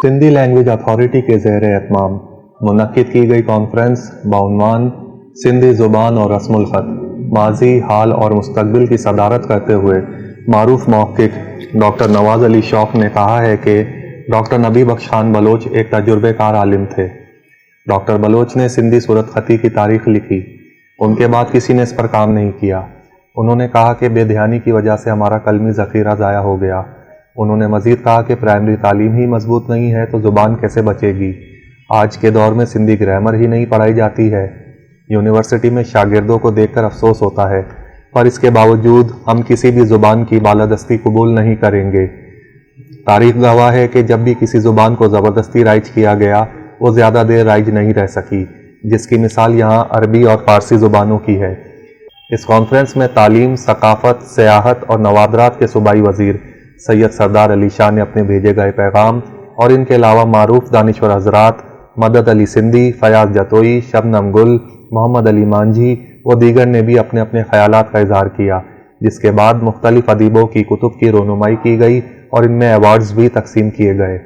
Sindhi language authority के ज़ेर एहतमाम मुनक्किद की गई कॉन्फ्रेंस बाउनवान सिंधी ज़ुबान और रस्मुल ख़त माजी हाल और मुस्तकबिल की सदारत करते हुए मारूफ मौक़िक़ डॉक्टर नवाज़ अली शौक़ ने कहा है कि डॉक्टर नबी बख्श खान बलोच एक तजुर्बेकार आलिम थे। डॉक्टर बलोच ने सिंधी सूरत ख़ती की तारीख़ लिखी, उनके बाद किसी ने इस पर काम नहीं किया। उन्होंने कहा कि बेध्यानी की वजह से हमारा कलमी ज़ख़ीरा ज़ाया हो गया। उन्होंने मज़ीद कहा कि प्राइमरी तालीम ही मजबूत नहीं है तो ज़ुबान कैसे बचेगी। आज के दौर में सिंधी ग्रामर ही नहीं पढ़ाई जाती है। यूनिवर्सिटी में शागिर्दों को देखकर अफसोस होता है, पर इसके बावजूद हम किसी भी ज़ुबान की बालादस्ती कबूल नहीं करेंगे। तारीख़ गवाह है कि जब भी किसी ज़ुबान को ज़बरदस्ती राइज किया गया वो ज़्यादा देर राइज नहीं रह सकी, जिसकी मिसाल यहाँ अरबी और फ़ारसी ज़ुबानों की है। इस कॉन्फ्रेंस में तालीम, सकाफ़त, सियाहत और नवादरात के सूबाई वज़ीर सैयद सरदार अली शाह ने अपने भेजे गए पैगाम और इनके अलावा मारूफ दानिश्वर हज़रात मदद अली सिंधी, फयाज जतोई, शबनम गुल, मोहम्मद अली मांझी व दीगर ने भी अपने अपने ख्यालात का इजहार किया, जिसके बाद मुख्तलिफ अदीबों की कुतुब की रोनुमाई की गई और इनमें अवार्ड्स भी तकसीम किए गए।